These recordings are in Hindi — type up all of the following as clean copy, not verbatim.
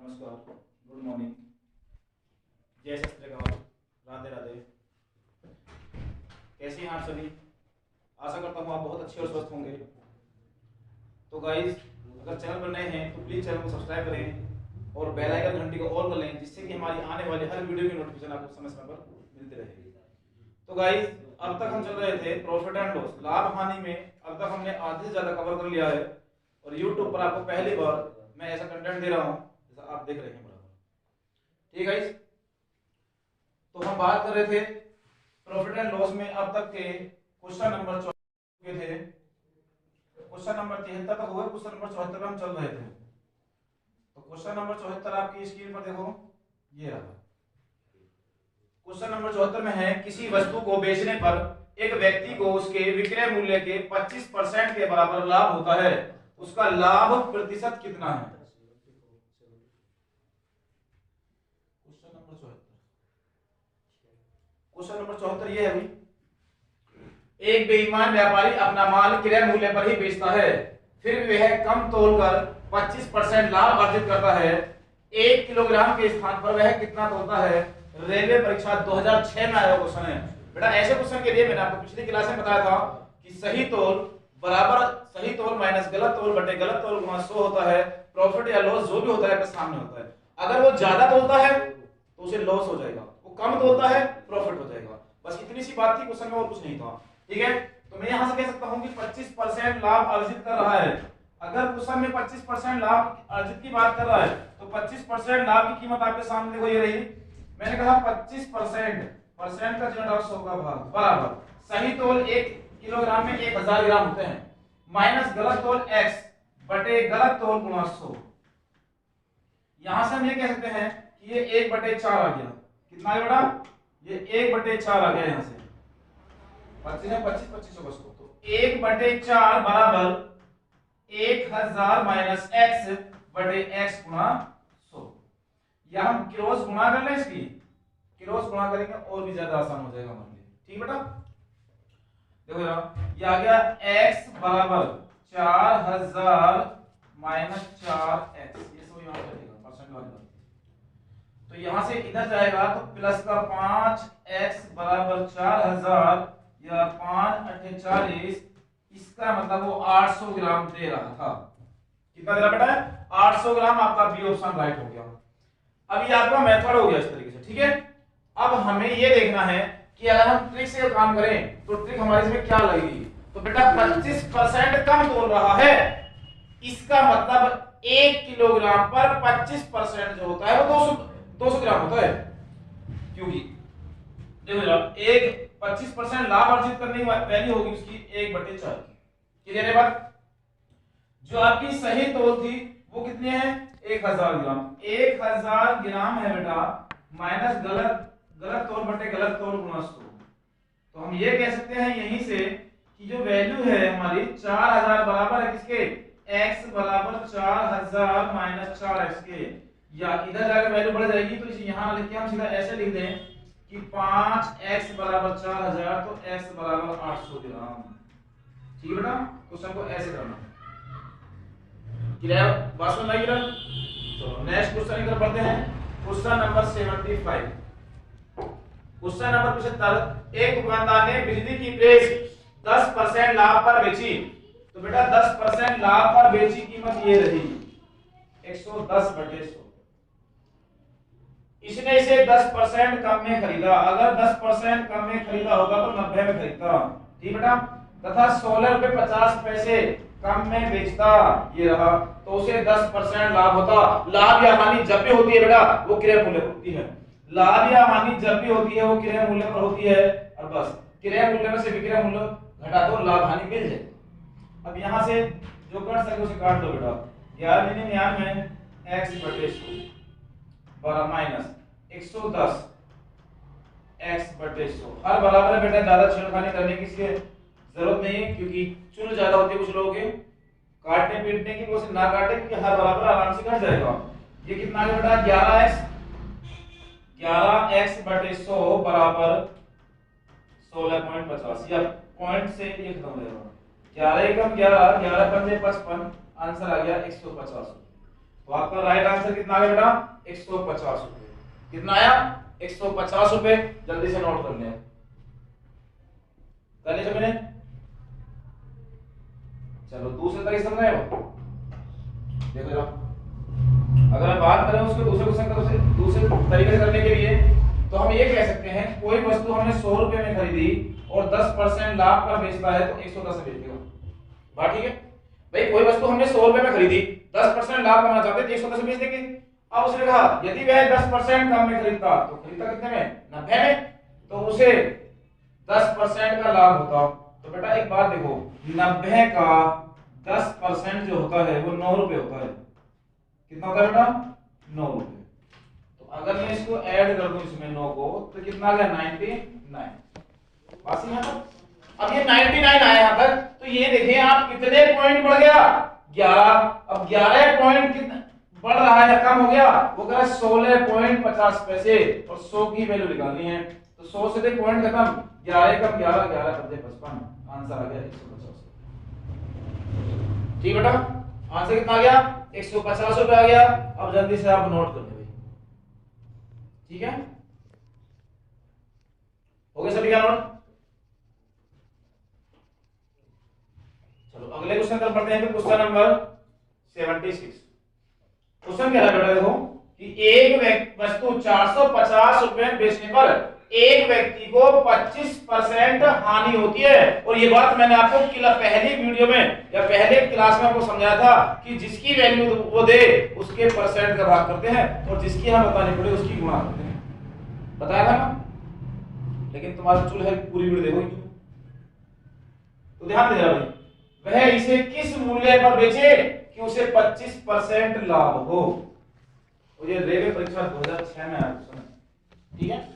नमस्कार, गुड मॉर्निंग, जय सत श्री अकाल, राधे राधे। कैसे हैं आप सभी? आशा करता हूँ आप बहुत अच्छे और स्वस्थ होंगे। तो गाइस, अगर चैनल पर नए हैं तो प्लीज़ चैनल को सब्सक्राइब करें और बेल आइकन घंटी को ऑल कर लें, जिससे कि हमारी आने वाली हर वीडियो की नोटिफिकेशन आपको समय समय पर मिलती रहेगी। तो गाइस, अब तक हम चल रहे थे प्रॉफिट एंड लॉस, लाभ हानि में। अब तक हमने आधे से ज़्यादा कवर कर लिया है और यूट्यूब पर आपको पहली बार मैं ऐसा कंटेंट दे रहा हूँ जैसा आप देख रहे हैं बराबर। ठीक है गाइस, तो हम बात कर रहे थे प्रॉफिट एंड लॉस में। अब तक के क्वेश्चन नंबर 74 थे, क्वेश्चन नंबर 73 तक हुए, क्वेश्चन नंबर 74 पे हम चल रहे थे। तो क्वेश्चन नंबर 74 आपकी स्क्रीन पर देखो, ये रहा। क्वेश्चन नंबर 74 में है, किसी वस्तु को बेचने पर एक व्यक्ति को उसके विक्रय मूल्य के 25% के बराबर लाभ होता है, उसका लाभ प्रतिशत कितना है? क्वेश्चन नंबर 74 ये है भाई, एक बेईमान व्यापारी अपना माल क्रय मूल्य पर ही बेचता है, फिर भी वह कम तोलकर 25% लाभ अर्जित करता है। 1 किलोग्राम के स्थान पर वह कितना तोलता है? रेलवे परीक्षा 2006 में आया क्वेश्चन है बेटा। ऐसे क्वेश्चन के लिए मैंने आपको पिछली क्लास में बताया था कि सही तोल बराबर सही तोल माइनस गलत तोल बटे गलत तोल गुणा 100 होता है। प्रॉफिट या लॉस जो भी होता है आपके सामने होता है। अगर वो ज्यादा तोलता है तो उसे लॉस हो जाएगा, वो कम तोलता है प्रॉफिट हो जाएगा। बस इतनी सी बात थी क्वेश्चन में, और कुछ नहीं था। ठीक है, तो मैं यहां से कह सकता हूं कि 25% लाभ अर्जित कर रहा है। अगर क्वेश्चन में 25% लाभ अर्जित की बात कर रहा है तो 25% लाभ की कीमत आपके सामने देखो, ये रही। मैंने कहा 25% का जो 100 का भाग बराबर सही तोल 1 किलोग्राम में 1000 ग्राम होते हैं, माइनस गलत तोल x बटे गलत तोल गुणा 100। यहां से हम ये कह सकते हैं कि ये 1/4 आ गया। कितना है बेटा? ये 1/4 आ गया। यहां से 25 है, 25 बस को, तो 1/4 बराबर 1000 माइनस x बटे x गुणा 100। या हम क्रॉस गुणा कर लें, इसकी क्रॉस गुणा करेंगे और भी ज्यादा आसान हो जाएगा हमारे लिए। ठीक बेटा, देखो यार, ये आ गया x बराबर 4000 माइनस 4x। ये सब यहां चलेगा परसेंट वाली बात। तो यहां से इधर जाएगा तो प्लस का 5x बराबर 4000 या 5 8 40। इसका मतलब वो 800 ग्राम दे रहा था। कितना दे रहा बेटा? 800 ग्राम। आपका बी ऑप्शन राइट हो गया। अब ये आपका मेथड हो गया इस तरीके से। ठीक है, अब हमें ये देखना है कि अगर हम ट्रिक से काम करें तो ट्रिक हमारे इसमें क्या लगेगी। तो बेटा 25% कम तोल रहा है, इसका मतलब 1 किलोग्राम पर 25% जो होता है वो 200 ग्राम होता है। क्योंकि देखो जरा, एक 25% लाभ अर्जित करने की वैल्यू होगी उसकी 1/4 की। क्लियर है बात? जो आपकी सही तोल थी वो कितने है? 1000 ग्राम। 1000 ग्राम है बेटा, माइनस गलत तोल बटे गलत तोल गुणा 100। तो हम ये कह सकते हैं यहीं से कि जो वैल्यू है हमारी 4000 बराबर है किसके? x बराबर 4000 माइनस 4x के। या इधर जाकर वैल्यू बढ़ जाएगी तो इसे यहां लिख के हम सीधा ऐसे लिख दें कि 5x बराबर 4000 तो x बराबर 800 ग्राम। ठीक है बेटा, क्वेश्चन को ऐसे करना। क्लियर बात सुन लगी ना? चलो नेक्स्ट क्वेश्चन की तरफ बढ़ते हैं। Question number 75। क्वेश्चन नंबर 75, एक दुकानदार ने बिजली की प्रेस 10% लाभ पर बेची। तो बेटा 10% लाभ पर बेची कीमत ये रही 110/100। इसने इसे 10% कम में खरीदा। अगर 10% कम में खरीदा होगा तो 90 में खरीदता। ठीक बेटा, तथा 16 रुपए 50 पैसे कम में बेचता, ये रहा, तो उसे 10% लाभ होता। लाभ या हानि जब भी होती है बेटा वो क्रय मूल्य पर होती है। लाभ या हानि जब भी होती है वो क्रय मूल्य पर होती है। और बस क्रय मूल्य में से विक्रय मूल्य घटा दो, लाभ हानि मिल जाए। अब यहां से जो कर सके उसे काट दो बेटा। 1199 x/100 12 माइनस 110 x/100। हर बराबर है बेटा, ज्यादा छेड़खानी करने की जरूरत नहीं है क्योंकि चुल ज्यादा होती है कुछ लोगों के। काटने पीटने की कोशिश ना काटे क्योंकि हर बराबर आराम से कट जाएगा। ये कितना है बेटा? 11x/100 बराबर 16.50। या पॉइंट से ये खत्म हो जाएगा। 11 एकम 11, 11 पंजे 55, आंसर आ गया 150। तो आपका राइट आंसर कितना आ गया बेटा 150 रुपए। कितना आया 150 रुपए। जल्दी से नोट कर लें, कर ले सबने। चलो दूसरे तरीके समझ रहे हो, देखो जरा अगर हम बात करें उसके दूसरे क्वेश्चन का दूसरे तरीके से करने के लिए, तो हम ये कह सकते हैं कोई वस्तु हमने 100 रुपए में खरीदी और 10% लाभ पर बेचता है तो 110 में बेच देगा। बात ठीक है भाई, कोई वस्तु हमने 100 रुपए में खरीदी, 10% लाभ कमाना चाहते थे, 110 में बेच देंगे। अब उसने कहा यदि वह 10% कम में खरीदता तो खरीदता कितने में 90 में, तो उसे 10% का लाभ होता। तो बेटा एक बात देखो, 90 का 10% जो होता है वो 9 रुपए होता है। कितना होता है बेटा 9 रुपए। तो अगर मैं इसको ऐड कर दूं इसमें 9 को तो कितना आ गया 99। बस यहाँ तक। अब ये 99 आया यहाँ तक, तो ये देखिए आप कितने पॉइंट बढ़ गया 11। अब 11 पॉइंट कितना बढ़ रहा है या कम हो गया, वो कह रहा है 16.50 पैसे और 100 की वैल्यू निकालनी है। तो 100 से दे पॉइंट खत्म, 11 कम 11, 11 बदले 55, आंसर आ गया 150। ठीक बेटा, आंसर कितना आ गया 150 रुपए आ गया। अब जल्दी से आप नोट कर ले भाई, ठीक है, हो गया सभी का नोट। चलो अगले क्वेश्चन तरफ बढ़ते हैं। Question number 76। क्वेश्चन क्या है बेटा, देखो कि एक वस्तु 450 रुपए बेचने पर एक व्यक्ति को 25% हानि होती है। और ये बात मैंने आपको पहली वीडियो में या पहले क्लास में आपको समझाया था कि जिसकी वैल्यू वो दे उसके परसेंट का भाग करते हैं और जिसकी हम बतानी पड़े उसकी गुणा करते हैं, बताया था ना। लेकिन तुम्हारा चुल है पूरी वीडियो देखो, तो ध्यान देना भाई, वह इसे किस मूल्य पर बेचे कि उसे 25% लाभ हो। और ये रेलवे परीक्षा 2006 में आया क्वेश्चन, ठीक है।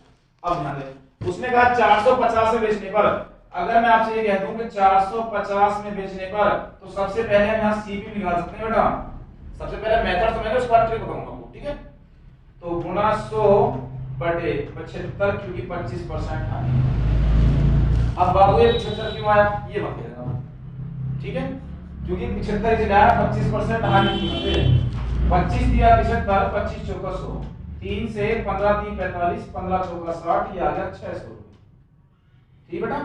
अब ध्यान दें, उसने कहा 450 में बेचने पर, अगर मैं आपसे ये कह दूं कि 450 में बेचने पर, तो सबसे पहले हम यहां सीपी निकाल सकते हैं बेटा। सबसे पहले मेथड समझ लो, उसका ट्रिक बताऊंगा आपको, ठीक है। तो गुणा 100 बटे 75 क्योंकि 25% हानि। अब बाबू ये 75 क्यों आया ये मत कहना, ठीक है, क्योंकि 75 से आया 25% हानि की है। 25 दिया 75, 25 चौका 100, 3 से 15 3 45, 15 चौका 60, ये आ गया 600 रुपए। ठीक बेटा,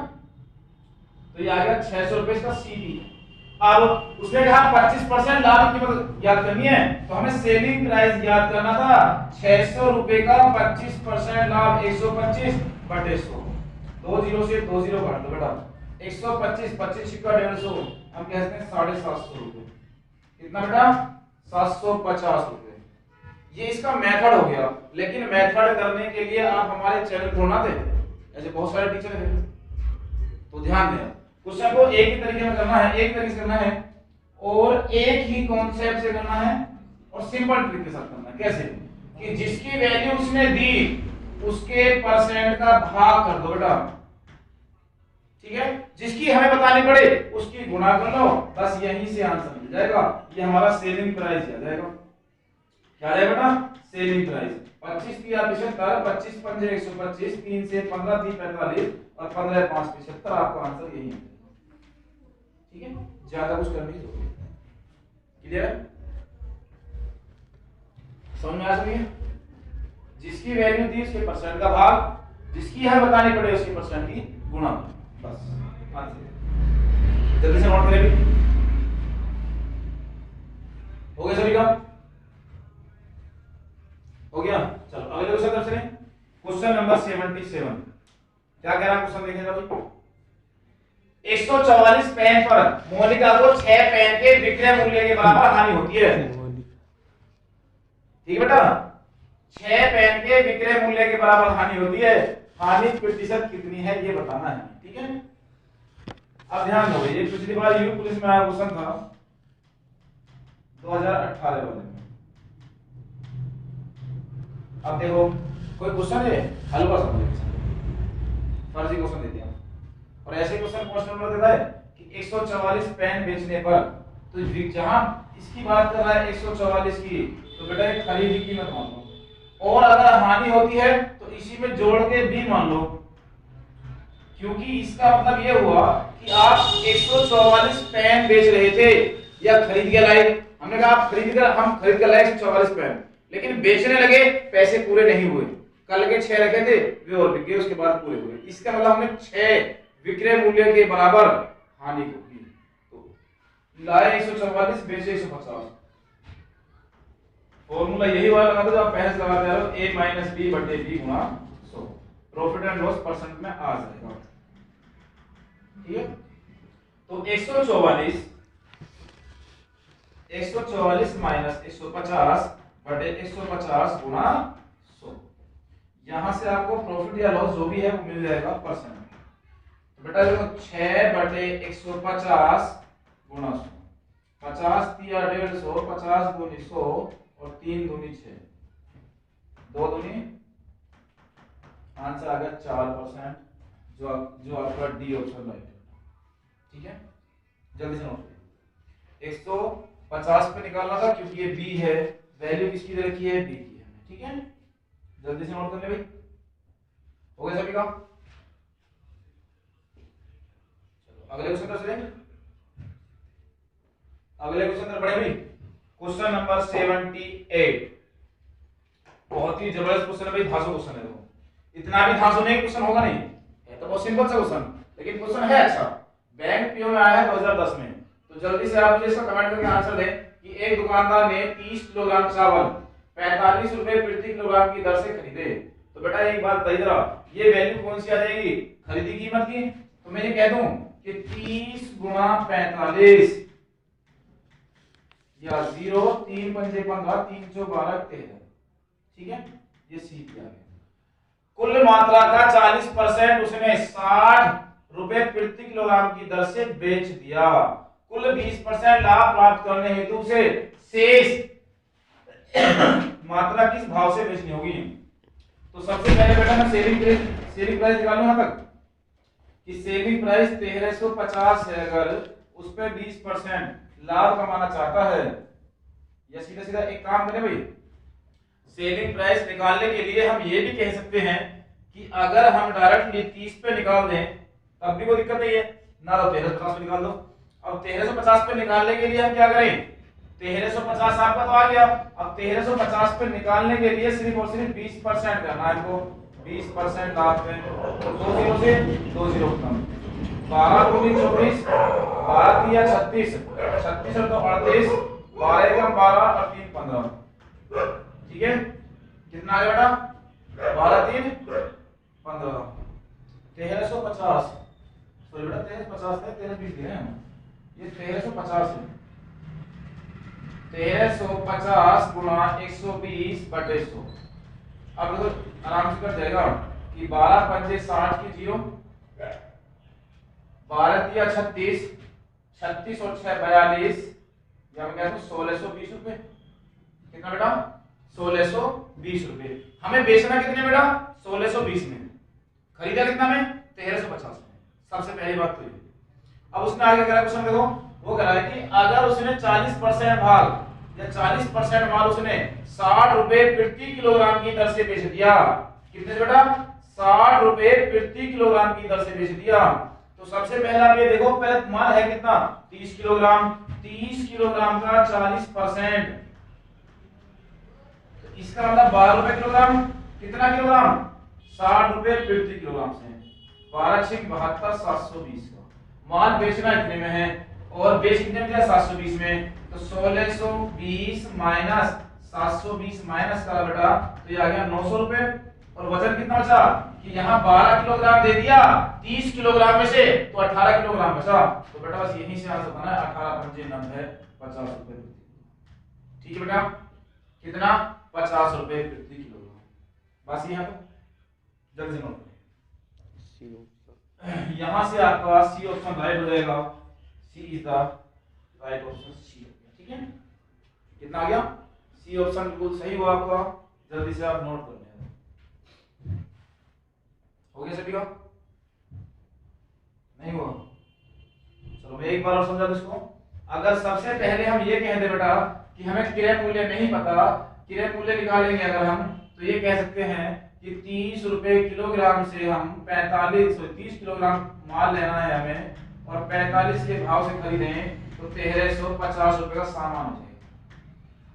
तो ये आ गया 600 रुपए इसका सीपी। अब उसने कहा 25% लाभ की कीमत याद करनी है, तो हमें सेलिंग प्राइस याद करना था। 600 रुपए का 25% लाभ 125 बटे 100, 2 जीरो से 2 जीरो काट दो बेटा। 125 25 का 150, हम कहते हैं 750 रुपए। कितना बेटा 750 रुपए। ये इसका मेथड हो गया। लेकिन मेथड करने के लिए आप हमारे चैनल खोलना थे, ऐसे बहुत सारे टीचर हैं, तो ध्यान दें क्वेश्चन को एक ही तरीके में करना है, एक तरीके से करना है और एक ही कॉन्सेप्ट से करना है और सिंपल ट्रिक के साथ करना है। कैसे कि जिसकी वैल्यू उसने दी उसके परसेंट का भाग कर दो बेटा, ठीक है। जिसकी हमें बतानी पड़े उसकी गुणा कर लो, बस यहीं से आंसर मिल जाएगा। ये हमारा सेलिंग प्राइस आ जाएगा। क्या आएगा बेटा सेलिंग प्राइस। 25 दिया 75, 25 पंजे 125, 3 से 15 3 45 और 15 5 75, आपका आंसर यही है, ठीक है। ज्यादा कुछ करने की जरूरत नहीं, क्लियर है, समझ में आ रही है। जिसकी वैल्यू दी उसके परसेंट का भाग, जिसकी हमें बतानी पड़े उसके परसेंट की गुणा, बस आंसर। जल्दी से नोट करें, हो गया सभी का, हो गया। चलो अगले क्वेश्चन तरफ चलें। क्वेश्चन नंबर 77 क्या कह रहा है क्वेश्चन, देखिएगा भाई। 144 पेन पर मोनिका को 6 पेन के विक्रय मूल्य के बराबर हानि होती है। ठीक है बेटा, 6 पेन के विक्रय मूल्य के बराबर हानि होती है। हानि प्रतिशत कितनी है ये बताना है, ठीक है। अब ध्यान दो, ये पिछली बार यूपी पुलिस में आया क्वेश्चन था 2018 वाले में। अब देखो कोई क्वेश्चन है हलवा समझ फर्जी क्वेश्चन देते हैं और ऐसे क्वेश्चन क्वेश्चन नंबर देता है कि 144 पेन बेचने पर, तो जहां इसकी बात कर रहा है 144 की, तो बेटा एक खरीदी कीमत मान लो और अगर हानि होती है तो इसी में जोड़ के भी मान लो, क्योंकि इसका मतलब ये हुआ कि आप 144 पेन बेच रहे थे या खरीद के लाए, हमने कहा आप हम खरीद कर लाए 144 पेन, लेकिन बेचने लगे पैसे पूरे नहीं हुए, कल के 6 रखे थे वे और बिक गए, उसके बाद पूरे हुए, इसका मतलब हमने 6 विक्रय मूल्य के बराबर हानि को की। तो लाए 144 बेचे 150, फॉर्मूला यही वाला लगा दो जो आप पहले से लगाते आ रहे हो, a माइनस बी बटे बी गुणा 100, प्रॉफिट एंड लॉस परसेंट में आ जाएगा। ठीक है, तो 144 माइनस 150 बटे 150 गुणा 100, यहां से आपको प्रॉफिट या लॉस जो भी है वो मिल जाएगा परसेंट में। तो बेटा देखो 6 बटे 150 गुणा 100, 50 तिया 150, 50 गुनी 100 और 3 दूनी 6, 2 दूनी, आंसर आ गया 4%, जो आपका डी ऑप्शन राइट है। ठीक है, जल्दी से नोट करिए। 150 पे निकालना था क्योंकि ये बी है, वैल्यू किसकी दे रखी है, बी की है। ठीक है, जल्दी से नोट कर ले भाई, हो गया सभी का। चलो अगले क्वेश्चन पर चलेंगे। अगले क्वेश्चन पर बढ़े भाई, क्वेश्चन नंबर 78, बहुत ही जबरदस्त क्वेश्चन है भाई, धांसू क्वेश्चन है। देखो इतना भी धांसू नहीं क्वेश्चन होगा नहीं, है तो बहुत सिंपल सा क्वेश्चन, लेकिन क्वेश्चन है अच्छा। बैंक पीओ में आया है 2010 में, तो जल्दी से आप मुझे इसका कमेंट करके आंसर दें कि एक दुकानदार ने 30 किलोग्राम चावल 45 रुपए प्रति किलोग्राम की दर से खरीदे। तो बेटा एक बात बताइए जरा, ये वैल्यू कौन सी आ जाएगी, खरीदी कीमत की। तो मैं ये कह दूं कि 30 गुणा 45 या 0, 3 पंजे 15, 3 चौ 12, 13। ठीक है, ये सी किया गया। कुल मात्रा का 40% उसने 60 रुपए प्रति किलोग्राम की दर से बेच दिया। कुल 20% लाभ प्राप्त करने हेतु उसे शेष मात्रा किस भाव से बेचनी होगी। तो सबसे पहले बेटा मैं सेलिंग प्राइस निकालूं यहां तक कि सेलिंग प्राइस 1350 है, अगर उस पे 20% लाभ कमाना चाहता है, या सीधा सीधा एक काम करें भाई, सेलिंग प्राइस निकालने के लिए हम ये भी कह सकते हैं कि अगर हम डायरेक्टली 30 पे निकाल दें तब भी कोई दिक्कत नहीं है ना, तो 1350 पे निकाल दो। अब 1350 पे निकालने के लिए हम क्या करें, 1350 आपका तो आ गया, अब 1350 पे निकालने के लिए सिर्फ और सिर्फ 20% करना है हमको, 20% लाभ में, तो 2 0 से 2 0 खत्म, 12 दूनी 24, 12 तिया 36, 36 और 2 38, 12 एकम 12 और 3 15। ठीक है, कितना आ गया बेटा, 12 3 15, 1350, सॉरी बेटा 1350 है, 1320 दिए हैं ये, 1350 है, 1350 गुणा 120 बटे 100। अब देखो आराम से कट जाएगा कि 12 पंजे 60 की 0, 12 तिया 36, 36 और 6 42, या मैं कहता हूं 1620 रुपए। कितना बेटा, 1620 रुपए। हमें बेचना कितने बेटा, 1620 में, खरीदा कितना में, 1350 में। सबसे पहली बात तो ये। अब उसने आगे करा क्वेश्चन देखो, वो कह रहा है कि अगर उसने 40% भाग या 40% माल उसने 60 रुपए प्रति किलोग्राम की दर से बेच दिया। कितने से बेटा, 60 रुपए प्रति किलोग्राम की दर से बेच दिया। तो सबसे पहला आप ये देखो, पहले माल है कितना, 30 किलोग्राम, 30 किलोग्राम का 40%, तो इसका मतलब 12 रुपए किलोग्राम। कितना किलोग्राम, 60 रुपए प्रति किलोग्राम से 12 6 72 720 का माल बेचना इतने में है, और बेच कितने में दिया, 720 में। तो 1620 माइनस 720 माइनस करा बेटा, तो ये आ गया 900 रुपए। और वजन कितना बचा कि यहाँ 12 किलोग्राम दे दिया 30 किलोग्राम में से, तो 18 किलोग्राम बचा। तो बेटा बस यहीं से आंसर बना है 18 पंजे 90 50 रुपए। ठीक है बेटा, कितना, 50 रुपए प्रति किलोग्राम। बस यहाँ तो जल्दी से नोट करें, यहां से आपका सी ऑप्शन राइट हो जाएगा, सी इज द राइट ऑप्शन, सी। ठीक है, कितना आ गया, सी ऑप्शन बिल्कुल सही हुआ आपका। जल्दी से आप नोट कर लें, हो गया सभी का, नहीं हुआ, चलो मैं एक बार और समझा दो इसको। अगर सबसे पहले हम ये कह दे बेटा कि हमें क्रय मूल्य नहीं पता, क्रय मूल्य निकालेंगे अगर हम, तो ये कह सकते हैं कि 30 रुपए किलोग्राम से हम 30 किलोग्राम माल लेना है हमें, और 45 के भाव से खरीदें, तो 1350 रुपए का सामान हो जाएगा।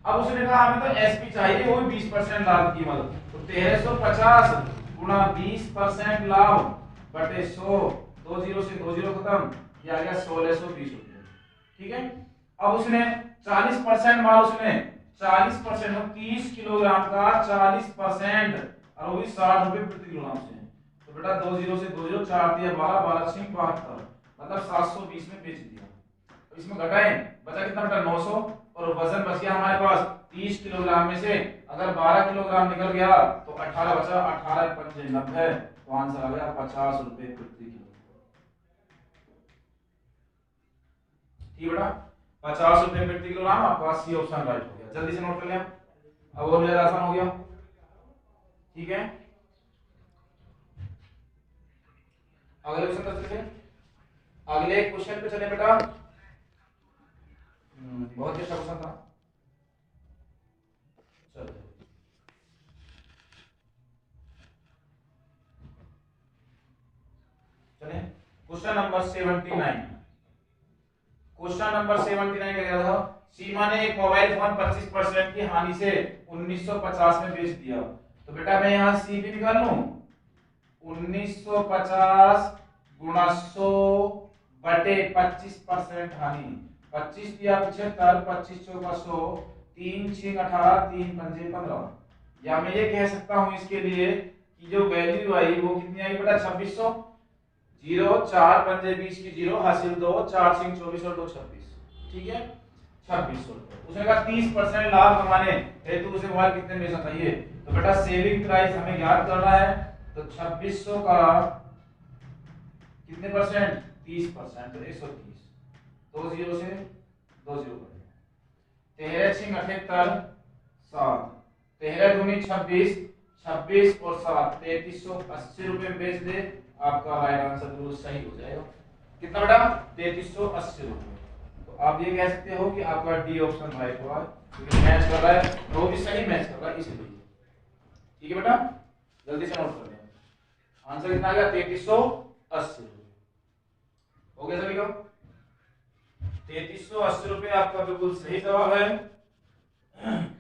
अब उसने कहा हमें तो एसपी चाहिए, वो भी 20% लाभ की कीमत, तो 1350 गुणा 20% लाभ बटे 100, 2 जीरो से 2 जीरो खत्म, ये आ गया 1620 रुपये। ठीक है, अब उसने 40% माल, उसने 40% 30 किलोग्राम का 40%, और वो भी 60 रुपए प्रति किलोग्राम से, तो बेटा 2 जीरो से 2 जीरो, 4 दिया 12, 12 6 72, मतलब 720 में बेच दिया। अब इसमें घटाएं, बचा कितना बेटा 900, और वजन बच गया हमारे पास 30 किलोग्राम में से अगर 12 किलोग्राम निकल गया तो 18 बचा, 18 पंजे 90, तो आंसर आ गया 50 रुपए प्रति किलो। ठीक बेटा, 50 रुपए प्रति किलोग्राम, आपका सी ऑप्शन राइट हो गया। जल्दी से नोट कर लिया, अब और ज्यादा आसान हो गया। ठीक है, अगले क्वेश्चन पर चलिए, अगले क्वेश्चन पे चले बेटा। बहुत ही अच्छा क्वेश्चन था। चलो चलिए, क्वेश्चन नंबर 79। क्वेश्चन नंबर 79 क्या था? सीमा ने एक मोबाइल फोन 25% की हानि से 1950 में बेच दिया। तो बेटा मैं यहाँ सी भी निकाल लूं, 1950 गुणा 100 बटे 25% हानि, 25 दिया 75, 25 चौका 100, 3 6 18, 3 पंजे 15। या मैं ये कह सकता हूं इसके लिए कि जो वैल्यू आई वो कितनी आई बेटा 2600, 0 4 पंजे 20 की 0 हासिल 2, 4 सिंह 24 और 2 26। ठीक है, 2600 रुपए। उसने कहा 30% लाभ कमाने हेतु उसे मोबाइल कितने में बेचना चाहिए? तो बेटा सेविंग प्राइस हमें ज्ञात करना है, तो 2600 का कितने परसेंट? 30%, तो 130, 2 जीरो से 2 जीरो कर दिया, 13 छिंग 78 7, 13 दूनी 26, 26 और 7 3380 रुपए में बेच दे, आपका राइट आंसर बिल्कुल सही हो जाएगा। कितना बेटा? 3380 रुपए। तो आप ये कह सकते हो कि आपका डी ऑप्शन राइट हुआ, क्योंकि मैच कर रहा है, वो भी सही मैच कर रहा है इसलिए। ठीक है बेटा, जल्दी से नोट कर लें, आंसर कितना आ गया? 3380 रुपए। हो गया सभी का? 3380 रुपए आपका बिल्कुल सही जवाब है।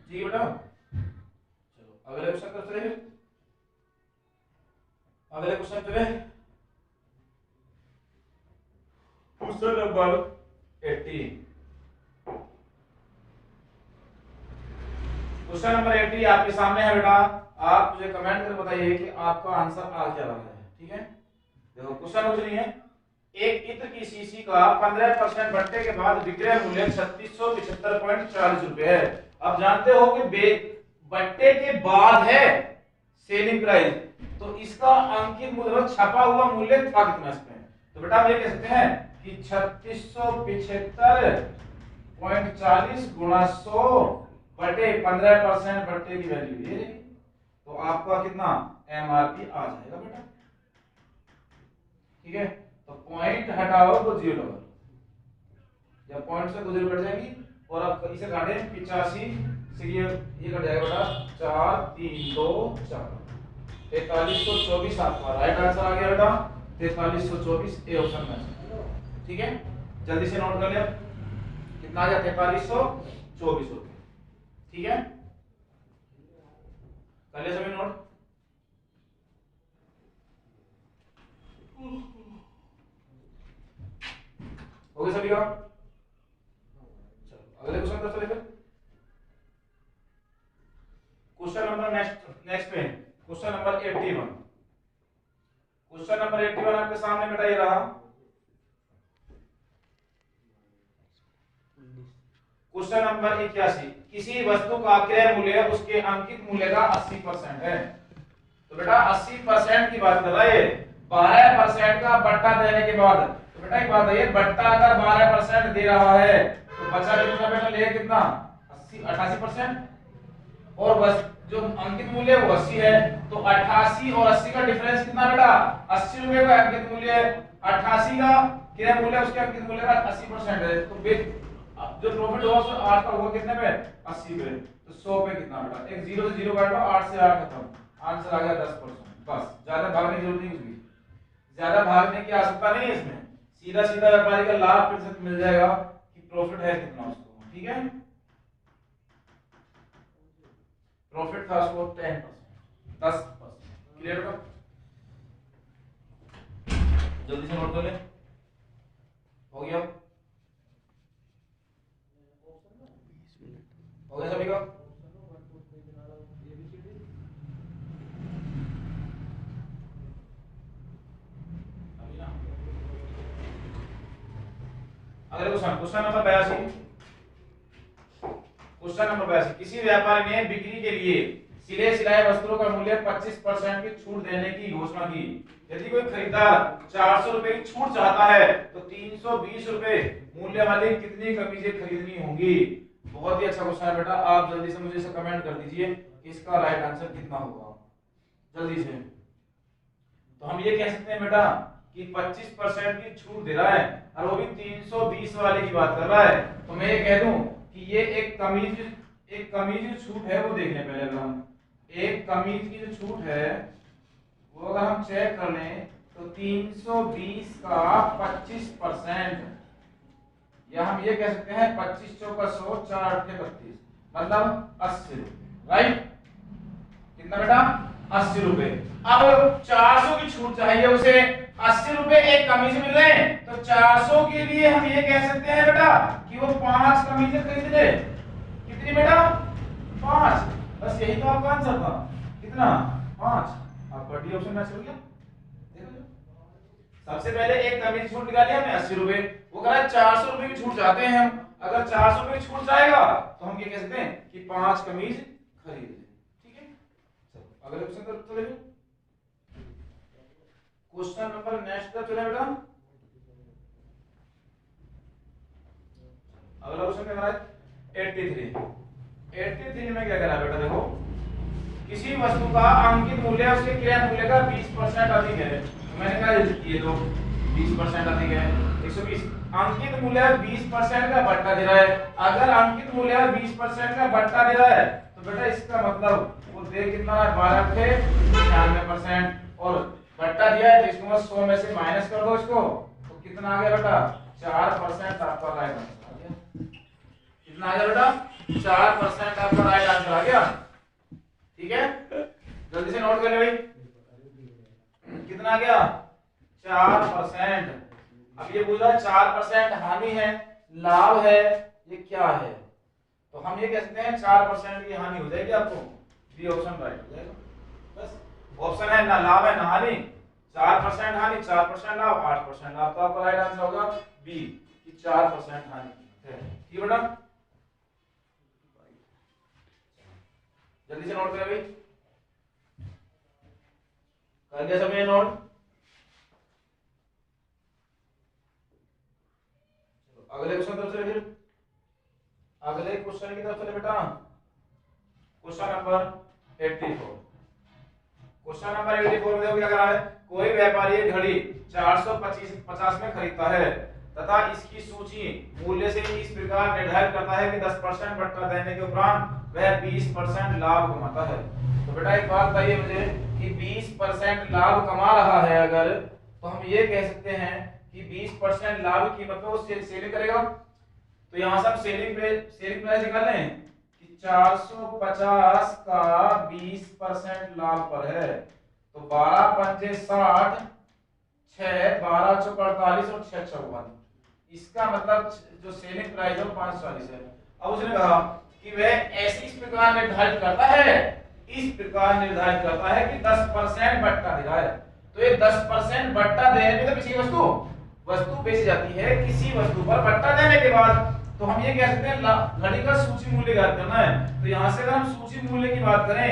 ठीक है बेटा, चलो अगले क्वेश्चन पर चले। अगले क्वेश्चन पे क्वेश्चन नंबर 80। क्वेश्चन नंबर 80 आपके सामने है बेटा। आप मुझे कमेंट करके बताइए कि आपका आंसर आ क्या रहा है। ठीक है, देखो क्वेश्चन कुछ नहीं है, एक इत्र की शीशी का 15% भट्टे के बाद विक्रय मूल्य 3675.40 रुपए है। अब जानते हो कि भट्टे के बाद है सेलिंग प्राइस, तो इसका अंकित मूल्य छपा हुआ मूल्य था कितना इसमें? तो बेटा हम ये कह सकते हैं कि 3675.40 गुणा 100 बटे 15% भट्टे की वैल्यू ये, तो आपका कितना एमआरपी आ जाएगा बेटा। ठीक है, तो पॉइंट हटाओ तो जीरो लगा, जब पॉइंट से गुजर कट जाएगी, और अब इसे काटे 85 से ये कट जाएगा बेटा 4 3 2 4, 4324 आपका राइट आंसर आ गया बेटा, 4324 ए ऑप्शन में। ठीक है, जल्दी से नोट कर ले, कितना आ गया? 4324 रुपए। ठीक है, कर लिया सभी नोट? हो गया सभी का? चलो अगले क्वेश्चन पर चले फिर। क्वेश्चन नंबर नेक्स्ट पे क्वेश्चन नंबर 81। क्वेश्चन नंबर 81 आपके सामने बेटा ये रहा। क्वेश्चन नंबर 81, किसी वस्तु का क्रय मूल्य उसके अंकित मूल्य का 80% है। तो बेटा 80% की बात कर रहा है, 12% का बट्टा देने के बाद, तो बेटा एक बात है, बट्टा अगर 12% दे रहा है तो बचा कितना बेटा? ले कितना? 80 88%, और बस जो अंकित मूल्य वो 80 है, तो 88 और 80 का डिफरेंस कितना बेटा? 80 रुपए का अंकित मूल्य, 88 का क्रय मूल्य उसके अंकित मूल्य का 80% है, तो जो प्रॉफिट हुआ उसमें 8 का हुआ कितने पे? 80 पे, तो 100 पे कितना बेटा? एक 0 से 0 काट लो, 8 से 8 खत्म, आंसर आ गया 10%। बस ज्यादा भागने की जरूरत नहीं, उसकी ज्यादा भागने की आवश्यकता नहीं है इसमें, सीधा सीधा व्यापारी का लाभ प्रतिशत मिल जाएगा कि प्रॉफिट है कितना उसको। ठीक है, प्रॉफिट था उसको 10%, 10%। क्लियर होगा? जल्दी से नोट कर ले। हो गया? हो गया सभी का? अगले क्वेश्चन नंबर 82। क्वेश्चन नंबर 82, किसी व्यापारी ने बिक्री के लिए सिले सिलाए वस्त्रों का मूल्य 25% की छूट देने की घोषणा की। यदि कोई खरीदार 400 रुपए की छूट चाहता है तो 320 रुपए मूल्य वाली कितनी कमीजें खरीदनी होंगी? बहुत ही अच्छा क्वेश्चन है बेटा, आप जल्दी से मुझे इसे कमेंट कर दीजिए इसका राइट आंसर कितना होगा जल्दी से। तो हम ये कह सकते हैं बेटा कि 25% की छूट दे रहा है और वो भी 320 वाले की बात कर रहा है, तो मैं ये कह दूं कि ये एक कमीज छूट है वो देखने पहले। अगर हम एक कमीज की जो छूट है वो अगर हम चेक कर लें तो 320 का 25%, या हम ये कह सकते हैं 25 चौका 100 4 8 32 मतलब 80, राइट? कितना बेटा? 80 रुपए। अब 400 की छूट चाहिए उसे, 80 रुपए एक कमीज मिल रहे हैं, तो 400 के लिए हम ये कह सकते हैं बेटा कि वो 5 कमीजें खरीद ले। कितनी बेटा? 5। बस यही तो आपका आंसर था। कितना? 5। आपका डी ऑप्शन मैच हो गया। देखो सबसे पहले एक कमीज छूट निकाली हमने 80 रुपए, वो कह रहा है 400 रुपए की छूट चाहते हैं हम। अगर 400 रुपए की छूट जाएगा तो हम ये कह सकते हैं कि 5 कमीज खरीद ले। ठीक है, चलो अगले क्वेश्चन पर चले। क्वेश्चन नंबर नेक्स्ट पर चले बेटा। अगला क्वेश्चन क्या है? 83 में क्या कह रहा है बेटा? देखो, किसी वस्तु का अंकित मूल्य उसके क्रय मूल्य का 20% अधिक है। तो मैंने कहा ये तो 20% अधिक है, 120। अंकित मूल्य 20% का बट्टा दे रहा है। अगर अंकित मूल्य 20% का बट्टा दे रहा है तो बेटा इसका मतलब वो दे कितना है? 12 थे 96%, और बट्टा दिया है तो इसको बस 100 में से माइनस कर दो इसको, तो कितना आ गया बेटा? 4% आपका राइट आंसर आ गया। कितना आ गया बेटा? 4% आपका राइट आंसर आ गया। ठीक है, जल्दी से नोट कर ले भाई। कितना आ गया? 4%। अब ये पूछा 4% हानि है लाभ है, ये क्या है? तो हम ये कह सकते हैं 4% की हानि हो जाएगी आपको, बी ऑप्शन राइट हो जाएगा। बस ऑप्शन है ना लाभ है ना हानि, 4% हानि 4% लाभ 8% लाभ, तो आपका राइट आंसर होगा बी कि 4% हानि है। ठीक बेटा, जल्दी से नोट करें भाई। कर दिया सबने नोट? अगले क्वेश्चन तरफ चले। फिर अगले क्वेश्चन की तरफ चले बेटा। Question number 84। क्वेश्चन नंबर 84 में देखो क्या करा है। कोई व्यापारी एक घड़ी 450 में खरीदता है तथा इसकी सूची मूल्य से इस प्रकार निर्धारित करता है कि 10% बट्टा देने के उपरांत वह 20% लाभ कमाता है। तो बेटा एक बात बताइए मुझे कि 20% लाभ कमा रहा है अगर, तो हम ये कह सकते हैं कि 20% लाभ की मतलब वो सेलिंग करेगा। तो यहां से हम सेलिंग प्राइस निकाल लें कि 450 का 20% लाभ पर है, तो 12 पंजे 60, 6 12 चौक 48 और 6 54। इसका मतलब जो सेलिंग प्राइस है वो 540 है। अब उसने कहा कि वह ऐसी इस प्रकार निर्धारित करता है, इस प्रकार निर्धारित करता है कि 10% बट्टा दे रहा है। तो ये 10% बट्टा देने पे तो किसी वस्तु बेची जाती है, किसी वस्तु पर बट्टा देने के बाद तो हम ये कह सकते हैं घड़ी का सूची मूल्य ज्ञात करना है। तो यहां से अगर हम सूची मूल्य की बात करें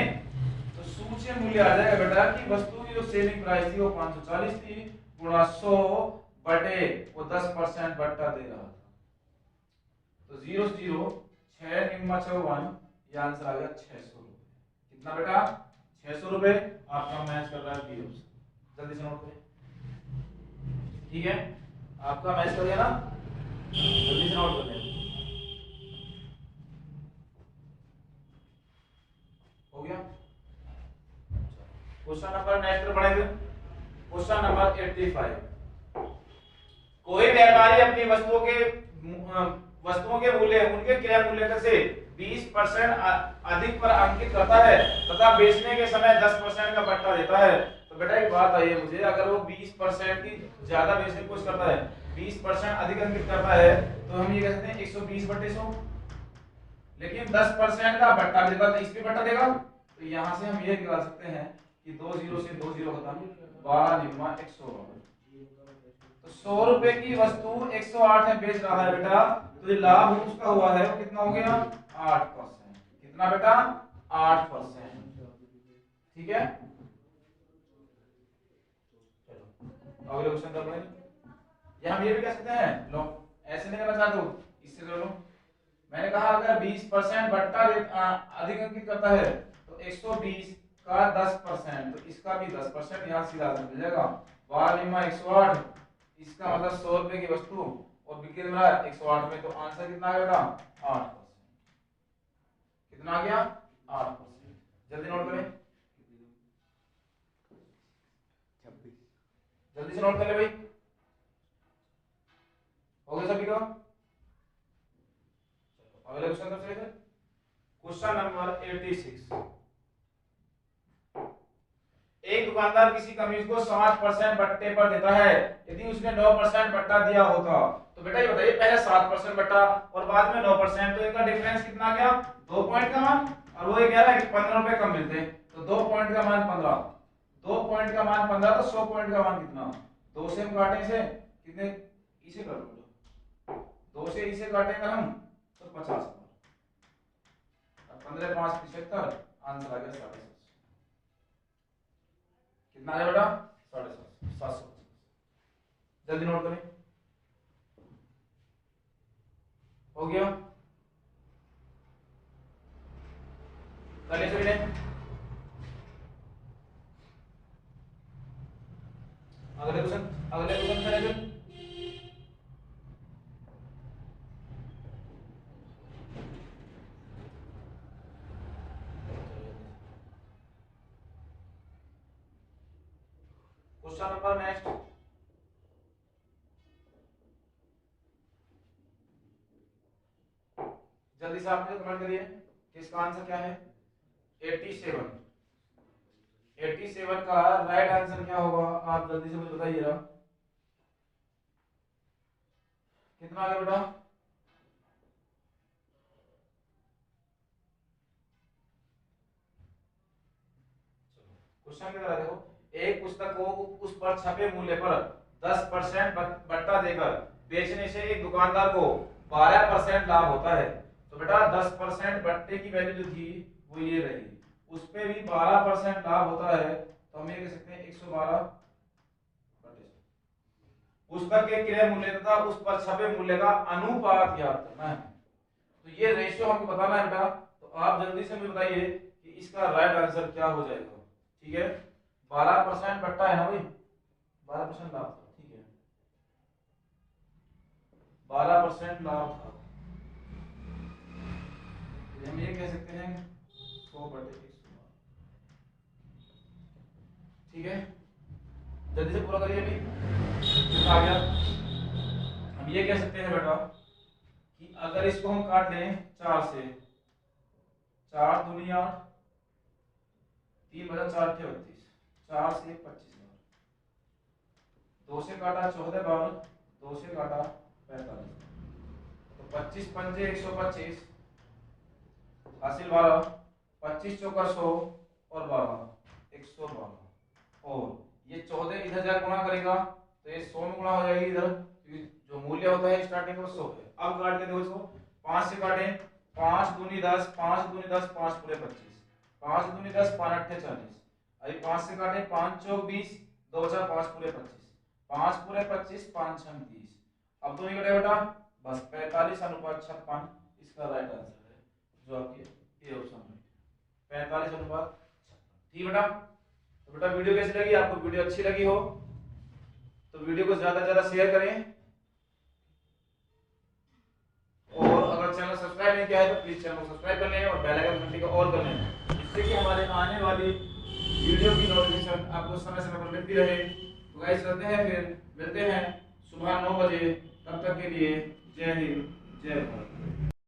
तो सूची मूल्य आ जाएगा बेटा कि वस्तु की जो सेलिंग प्राइस थी वो 540 थी गुणा 100 बटे वो 10% बट्टा दे रहा था, तो 0 0 6 निम्मा 54, ये आंसर आ गया 600 रुपए। कितना बेटा? 600 रुपए। आपका मैच कर रहा है बी ऑप्शन। जल्दी से नोट करें। ठीक है, आपका मैच कर गया ना, जल्दी से नोट कर लें। हो गया। क्वेश्चन नंबर नेक्स्ट पर पढ़ेंगे। Question number 85। कोई व्यापारी अपनी वस्तुओं के वस्तुओं के मूल्य उनके क्रय मूल्य से 20% अधिक पर अंकित करता है तथा बेचने के समय 10% का बट्टा देता है। तो बेटा एक बात आई है मुझे, अगर वो 20% की ज्यादा बेचने की कोशिश करता है, 20% अधिक अंकित करता है, तो हम ये कह सकते हैं 120/100। लेकिन 10% का बट्टा देता है, तो इस पे बट्टा देगा। तो यहां से हम ये निकाल सकते हैं कि 2 0 से 2 0 खत्म, 12 निम्मा 100। तो 100 रुपए की वस्तु 108 में बेच रहा है बेटा, तो ये लाभ उसका हुआ है वो कितना हो गया? 8%। कितना बेटा? 8%। ठीक है, चलो अगले क्वेश्चन पर बढ़ें। या हम ये भी कह सकते हैं, लो ऐसे नहीं करना चाहते हो, इससे कर लो। मैंने कहा अगर 20% बट्टा अधिक अंकित करता है तो 120 का 10%, तो इसका भी 10%, यहाँ सीधा मिल जाएगा। 12 निम्मा 108, इसका मतलब 100 रुपए की वस्तु और बिक्री रहा है 108 में, तो आंसर कितना आ गया? 8%। कितना आ गया? 8%। जल्दी नोट करें, जल्दी से नोट कर ले भाई। हो गया सभी का? अगले क्वेश्चन तरफ चलेंगे। Question number 86। एक दुकानदार किसी कमीज को 7% बट्टे पर देता है, यदि उसने 9% बट्टा दिया होता। तो बेटा ये बताइए, पहले 7% बट्टा और बाद में 9%, तो इनका डिफरेंस कितना आ गया? 2 पॉइंट का मान। और वो ये कह रहा है कि 15 रुपए कम मिलते, तो 2 पॉइंट का मान 15, 2 पॉइंट का मान 15, तो 100 पॉइंट का मान कितना? 2 से हम काटें इसे, कितने इसे कर लो, 2 से इसे काटेंगे हम तो 50, 15 5 75, आंसर आ गया 750। कितना है बेटा? 750। जल्दी नोट करें। हो गया? सभी ने अगले क्वेश्चन करेंगे। क्वेश्चन नंबर नेक्स्ट, जल्दी से आप मुझे कमेंट करिए कि इसका आंसर क्या है। 87, 87 का राइट आंसर क्या होगा? आप जल्दी से मुझे बताइएगा। कितना आ गया बेटा? क्वेश्चन क्या देखो, एक पुस्तक को उस पर छपे मूल्य पर 10% बट्टा देकर बेचने से एक दुकानदार को 12% लाभ होता है। तो बेटा 10% बट्टे की वैल्यू जो थी वो ये रही, उस पे भी 12% लाभ होता है, तो हम ये कह सकते हैं 112 बट्टे। पुस्तक के क्रय मूल्य तथा उस पर छपे मूल्य का अनुपात ज्ञात करना है। तो ये रेशियो हमको बताना है बेटा। तो आप जल्दी से मुझे बताइए कि इसका राइट आंसर क्या हो जाएगा। ठीक है, 12% बट्टा है ना भाई, 12% लाभ था। ठीक है, 12% लाभ था, हम ये कह सकते हैं 100/112। ठीक है, जल्दी से पूरा करिए अभी। आ गया? हम ये कह सकते हैं बेटा कि अगर इसको हम काट लें 4 से, 4 दूनी 8, 3 बचा 4 × 32, 4 से 25 बार, 2 से काटा 14 बार, 2 से काटा 45, तो 25 पंजे 125, हासिल 12, 25 चौका 100 और 12 112, और ये 14 इधर जाकर गुणा करेगा तो ये 100 में गुणा हो जाएगी इधर, जो मूल्य होता है स्टार्टिंग में 100 है। अब काट के देखो इसको, 5 से काटें, 5 दूनी 10, 5 दूनी 10, 5 पूरे 25, 5 दूनी 10, 5 अट्ठे 40, अभी 5 से काटें, 5 चौक 20, 2 बचा 5 पूरे 25, 5 पूरे 25, 5 छम 30। अब तो नहीं कटेगा बेटा, बस 45:56 इसका राइट आंसर है, जो आपकी ए ऑप्शन है 45:56। ठीक बेटा, तो बेटा वीडियो कैसी लगी? आपको वीडियो अच्छी लगी हो तो वीडियो को ज्यादा से ज्यादा शेयर करें, और अगर चैनल सब्सक्राइब नहीं किया है तो प्लीज चैनल को सब्सक्राइब कर लें और बेल आइकन घंटी को ऑन कर लें, जिससे कि हमारे आने वाली वीडियो की नोटिफिकेशन आपको समय समय पर मिलती रहे। तो गाइस करते हैं, फिर मिलते हैं सुबह 9 बजे, तब तक के लिए जय हिंद। जय भारत।